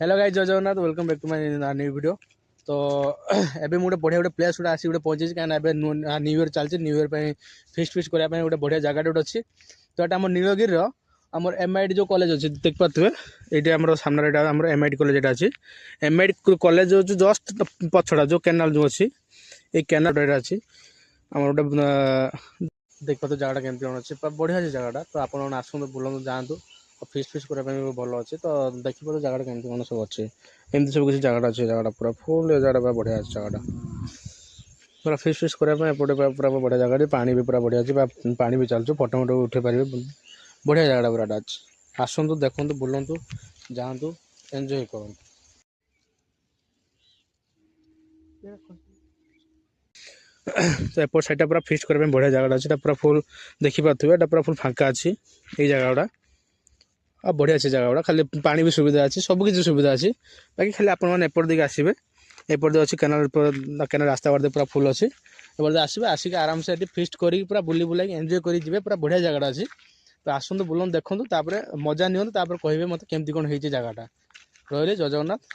Hello guys, जय Jagannath. Welcome back to my new video. तो एबे मुझे बढ़िया गोटे प्लेस गोटे आसी गोटे पहुंची कहीं न्यू इयर चलती। न्यू इयर फिस्ट करने गोटे बढ़िया जगह गोटे अच्छी। तो यहाँ आम नीलगिरी आम MIT जो कॉलेज अच्छी देखिपे ये आम सामने आम MIT कॉलेज यहाँ अच्छी। MIT कॉलेज जो जस्ट पछड़ा जो केनाल जो अच्छी ये केनाल अच्छी आम गोटे देखिए जगह केमती कौन अच्छी बढ़िया जगह। तो आप आसतु बुलूँ जातु फिस्ट करने भल अच्छे। तो देखिए जगह केमती कौन सब अच्छे एमती सब किसी जगह अच्छे। जगह पूरा फुल जगह बढ़िया अच्छी जगह पूरा फिस्ट करने एपटे पूरा बढ़िया जगह पानी भी पूरा बढ़िया अच्छे। पानी भी चलुच फोटो मोटो उठे पारे बढ़िया जगह पूरा अच्छे। आसतु देखु बुलूँ जातु एंजॉय करूँ। तो एपट साइड पूरा फिस्ट करने बढ़िया जगह अच्छे। पूरा फुल देखिपे पूरा फुल फांका अच्छी ये जगह गुड़ा आ बढ़िया अच्छे जगह गुड़ा। खाली पानी भी सुविधा अच्छी सबकि सुविधा अच्छी। बाकी खाली आपपट देखे आसवे एपट अच्छी केनाल केनाल रास्ता बाटे पूरा फुल अच्छी। एपटे आसवे आसिक आराम से फिस्ट कर पूरा बुली बुलाई एंजॉय करेंगे पूरा बढ़िया जगह अच्छी। तो आसतु बुलूँ देखूँ मजा नियंतु कहे मत केमती कौन हो जगहटा रही। जय जगन्नाथ।